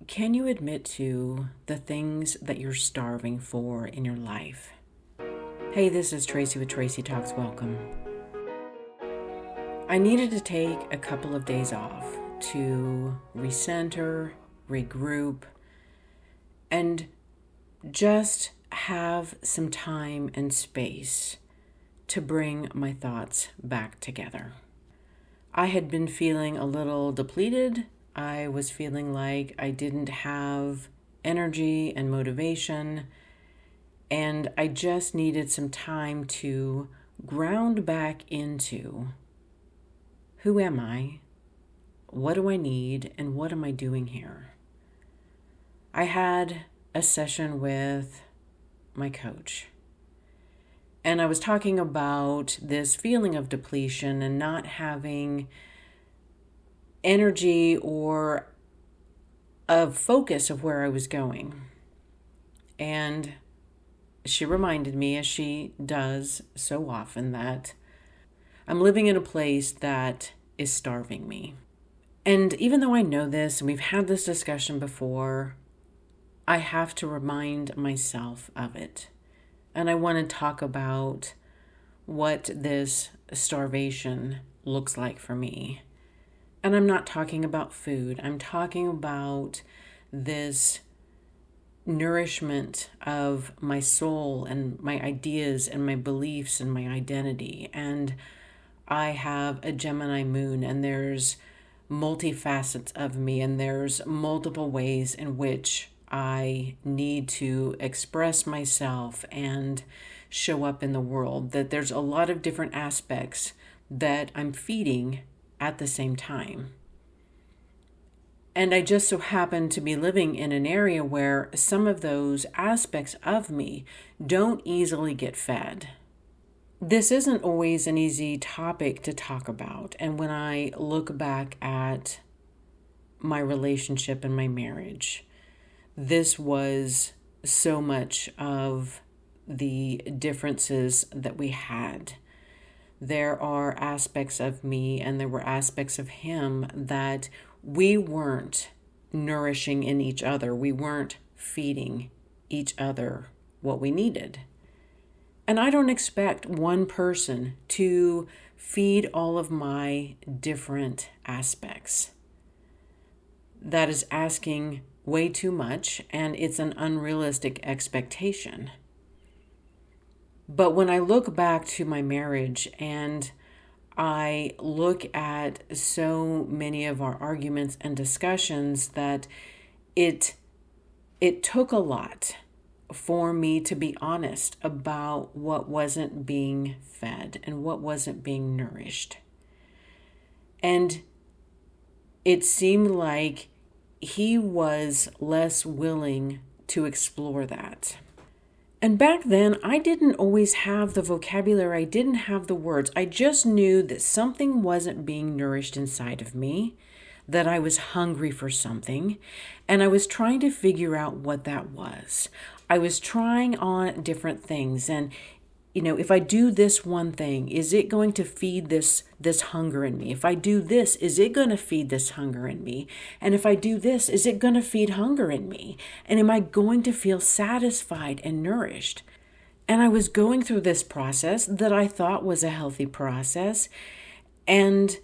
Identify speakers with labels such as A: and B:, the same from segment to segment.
A: Can you admit to the things that you're starving for in your life? Hey, this is Tracy with Tracy Talks. Welcome. I needed to take a couple of days off to recenter, regroup, and just have some time and space to bring my thoughts back together. I had been feeling a little depleted. I was feeling like I didn't have energy and motivation, and I just needed some time to ground back into who am I, what do I need, and what am I doing here? I had a session with my coach, and I was talking about this feeling of depletion and not having energy or a focus of where I was going. And she reminded me, as she does so often, that I'm living in a place that is starving me. And even though I know this, and we've had this discussion before, I have to remind myself of it. And I want to talk about what this starvation looks like for me. And I'm not talking about food. I'm talking about this nourishment of my soul and my ideas and my beliefs and my identity. And I have a Gemini moon, and there's multifacets of me, and there's multiple ways in which I need to express myself and show up in the world. That there's a lot of different aspects that I'm feeding at the same time. And I just so happen to be living in an area where some of those aspects of me don't easily get fed. This isn't always an easy topic to talk about. And when I look back at my relationship and my marriage, this was so much of the differences that we had. There are aspects of me and there were aspects of him that we weren't nourishing in each other. We weren't feeding each other what we needed. And I don't expect one person to feed all of my different aspects. That is asking way too much, and it's an unrealistic expectation. But when I look back to my marriage and I look at so many of our arguments and discussions, that it took a lot for me to be honest about what wasn't being fed and what wasn't being nourished. And it seemed like he was less willing to explore that. And back then, I didn't always have the vocabulary. I didn't have the words. I just knew that something wasn't being nourished inside of me, that I was hungry for something, and I was trying to figure out what that was. I was trying on different things, and if I do this one thing, is it going to feed this hunger in me? If I do this, is it going to feed this hunger in me? And if I do this, is it going to feed hunger in me? And am I going to feel satisfied and nourished? And I was going through this process that I thought was a healthy process. And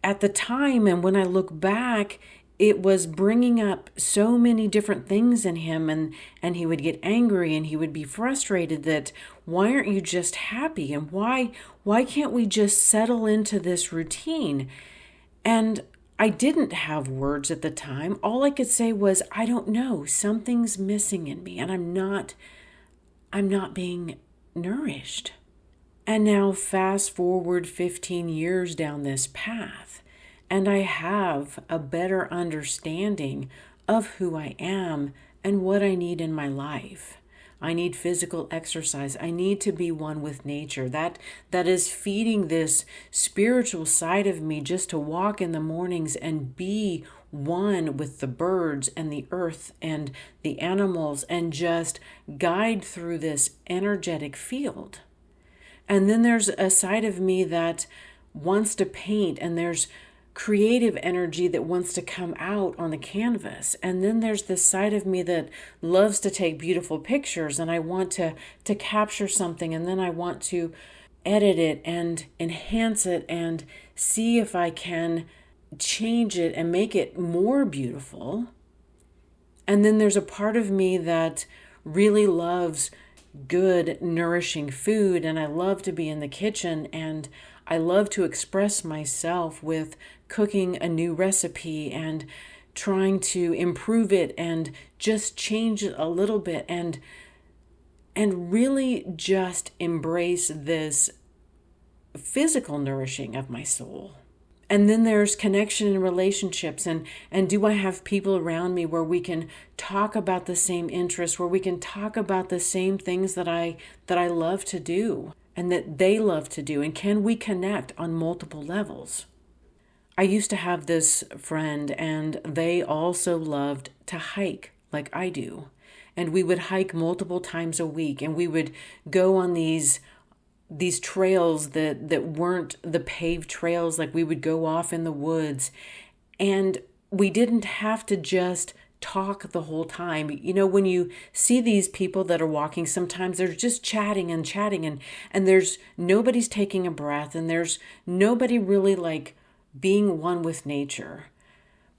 A: at the time, and when I look back, it was bringing up so many different things in him, and he would get angry and he would be frustrated that why aren't you just happy, and why can't we just settle into this routine? And I didn't have words at the time. All I could say was, I don't know, something's missing in me, and I'm not being nourished. And now fast forward 15 years down this path, and I have a better understanding of who I am and what I need in my life. I need physical exercise. I need to be one with nature. That is feeding this spiritual side of me, just to walk in the mornings and be one with the birds and the earth and the animals, and just guide through this energetic field. And then there's a side of me that wants to paint, and there's creative energy that wants to come out on the canvas. And then there's this side of me that loves to take beautiful pictures, and I want to capture something, and then I want to edit it and enhance it and see if I can change it and make it more beautiful. And then there's a part of me that really loves good, nourishing food, and I love to be in the kitchen, and I love to express myself with cooking a new recipe and trying to improve it and just change it a little bit and really just embrace this physical nourishing of my soul. And then there's connection in relationships, and do I have people around me where we can talk about the same interests, where we can talk about the same things that I love to do and that they love to do, and can we connect on multiple levels? I used to have this friend, and they also loved to hike like I do. And we would hike multiple times a week, and we would go on these trails that weren't the paved trails. Like, we would go off in the woods, and we didn't have to just talk the whole time. When you see these people that are walking, sometimes they're just chatting and there's nobody's taking a breath, and there's nobody really like being one with nature.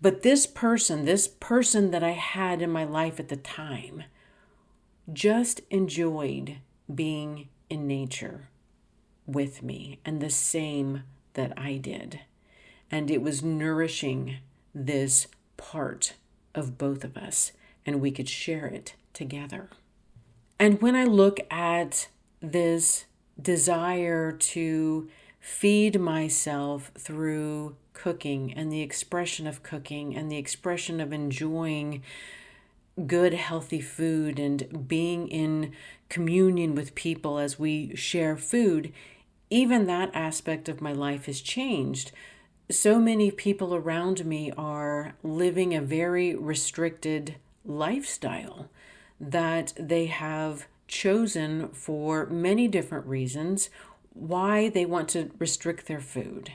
A: But this person that I had in my life at the time just enjoyed being in nature with me, and the same that I did. And it was nourishing this part of both of us, and we could share it together. And when I look at this desire to feed myself through cooking, and the expression of cooking, and the expression of enjoying good, healthy food, and being in communion with people as we share food, even that aspect of my life has changed. So many people around me are living a very restricted lifestyle that they have chosen for many different reasons why they want to restrict their food.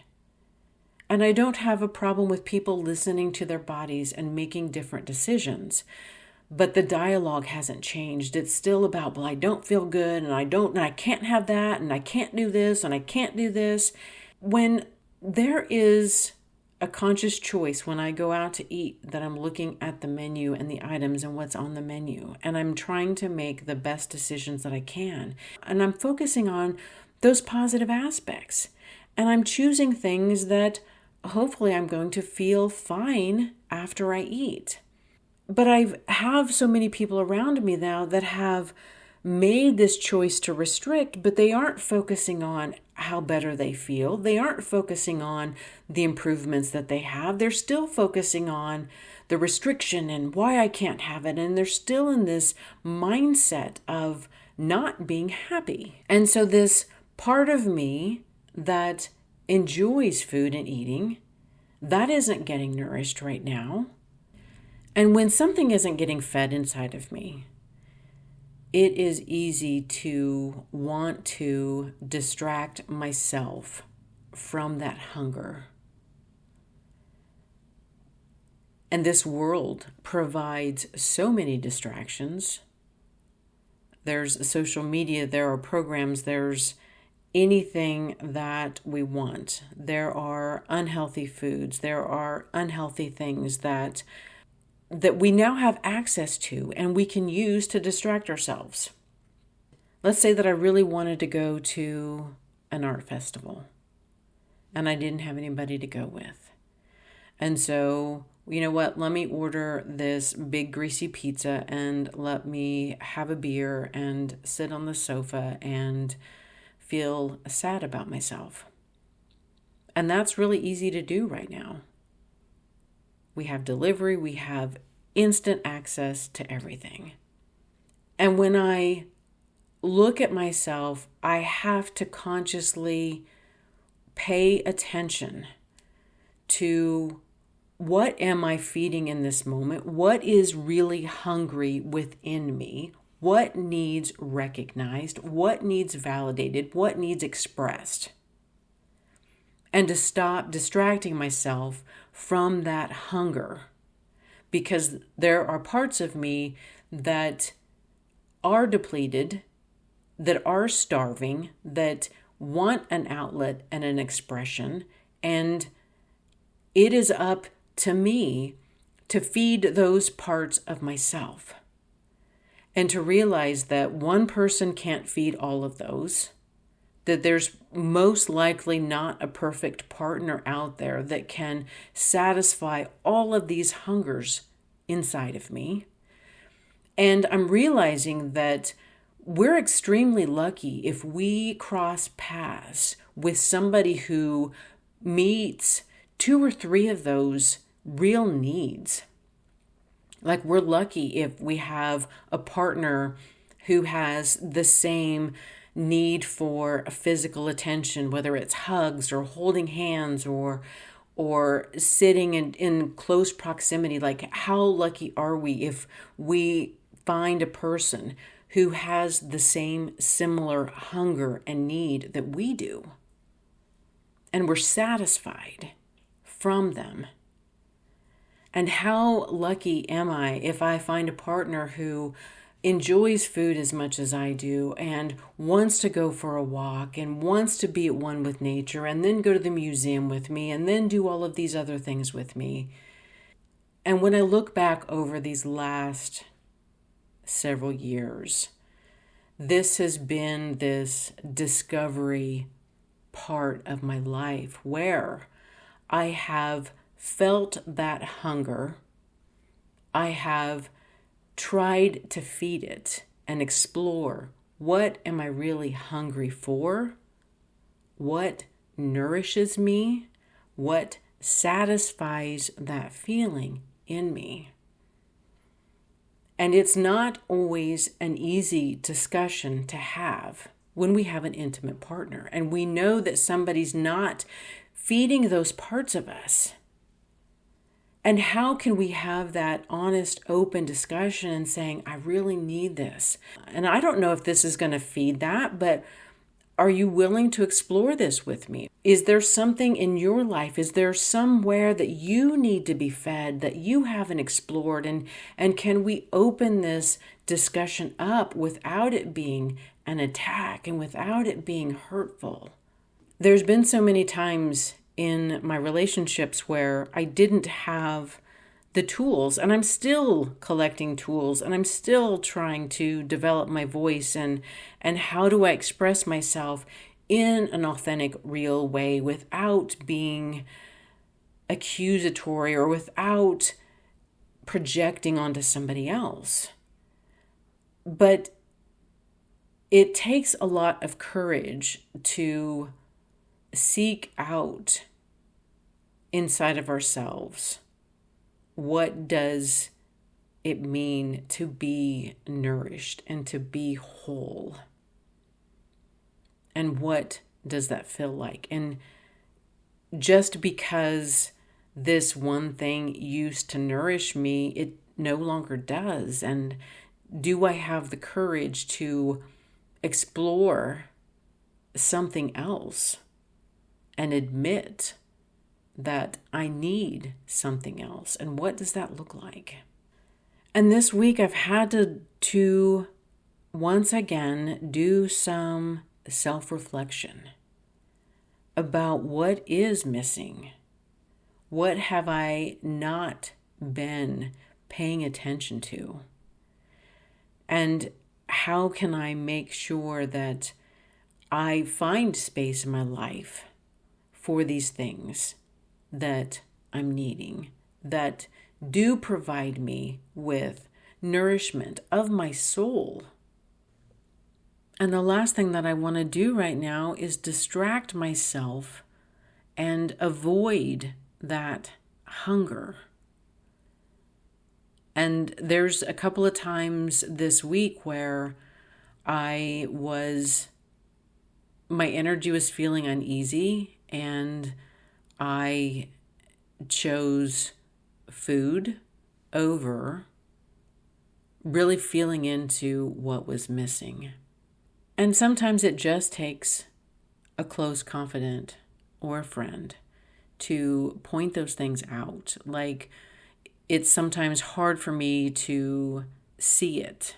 A: And I don't have a problem with people listening to their bodies and making different decisions. But the dialogue hasn't changed. It's still about, well, I don't feel good, and I can't have that, and I can't do this, and I can't do this. When there is a conscious choice when I go out to eat, that I'm looking at the menu and the items and what's on the menu, and I'm trying to make the best decisions that I can. And I'm focusing on those positive aspects. And I'm choosing things that hopefully I'm going to feel fine after I eat. But I have so many people around me now that have made this choice to restrict, but they aren't focusing on how better they feel. They aren't focusing on the improvements that they have. They're still focusing on the restriction and why I can't have it. And they're still in this mindset of not being happy. And so this part of me that enjoys food and eating, that isn't getting nourished right now. And when something isn't getting fed inside of me, it is easy to want to distract myself from that hunger. And this world provides so many distractions. There's social media, there are programs, there's anything that we want. There are unhealthy foods, there are unhealthy things that we now have access to and we can use to distract ourselves. Let's say that I really wanted to go to an art festival and I didn't have anybody to go with. And so, you know what, let me order this big greasy pizza and let me have a beer and sit on the sofa and feel sad about myself. And that's really easy to do right now. We have delivery, we have instant access to everything. And when I look at myself, I have to consciously pay attention to what am I feeding in this moment? What is really hungry within me? What needs recognized? What needs validated? What needs expressed? and to stop distracting myself from that hunger. Because there are parts of me that are depleted, that are starving, that want an outlet and an expression, and it is up to me to feed those parts of myself. And to realize that one person can't feed all of those, that there's most likely not a perfect partner out there that can satisfy all of these hungers inside of me. And I'm realizing that we're extremely lucky if we cross paths with somebody who meets 2 or 3 of those real needs. Like, we're lucky if we have a partner who has the same need for physical attention, whether it's hugs or holding hands or sitting in close proximity. Like, how lucky are we if we find a person who has the same similar hunger and need that we do, and we're satisfied from them? And how lucky am I if I find a partner who enjoys food as much as I do and wants to go for a walk and wants to be at one with nature and then go to the museum with me and then do all of these other things with me. And when I look back over these last several years, this has been this discovery part of my life where I have felt that hunger. I have tried to feed it and explore, what am I really hungry for? What nourishes me? What satisfies that feeling in me? And it's not always an easy discussion to have when we have an intimate partner and we know that somebody's not feeding those parts of us. And how can we have that honest, open discussion and saying, I really need this? And I don't know if this is going to feed that, but are you willing to explore this with me? Is there something in your life? Is there somewhere that you need to be fed that you haven't explored? And can we open this discussion up without it being an attack and without it being hurtful? There's been so many times in my relationships where I didn't have the tools, and I'm still collecting tools, and I'm still trying to develop my voice and how do I express myself in an authentic, real way without being accusatory or without projecting onto somebody else. But it takes a lot of courage to seek out inside of ourselves, what does it mean to be nourished and to be whole? And what does that feel like? And just because this one thing used to nourish me, it no longer does. And do I have the courage to explore something else and admit that I need something else? And what does that look like? And this week I've had to once again do some self-reflection about what is missing. What have I not been paying attention to? And how can I make sure that I find space in my life for these things that I'm needing, that do provide me with nourishment of my soul? And the last thing that I want to do right now is distract myself and avoid that hunger. And there's a couple of times this week where my energy was feeling uneasy and I chose food over really feeling into what was missing. And sometimes it just takes a close confidant or a friend to point those things out. Like, it's sometimes hard for me to see it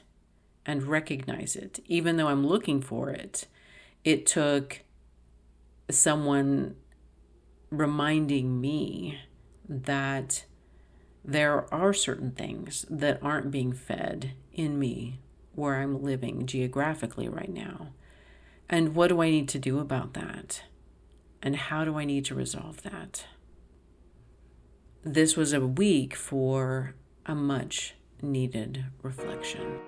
A: and recognize it, even though I'm looking for it. It took someone reminding me that there are certain things that aren't being fed in me where I'm living geographically right now. And what do I need to do about that? And how do I need to resolve that? This was a week for a much needed reflection.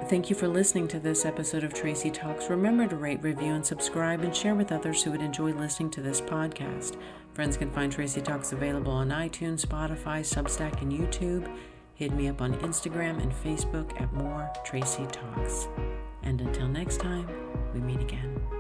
A: Thank you for listening to this episode of Tracy Talks. Remember to rate, review, and subscribe, and share with others who would enjoy listening to this podcast. Friends can find Tracy Talks available on iTunes, Spotify, Substack, and YouTube. Hit me up on Instagram and Facebook at More Tracy Talks. And until next time, we meet again.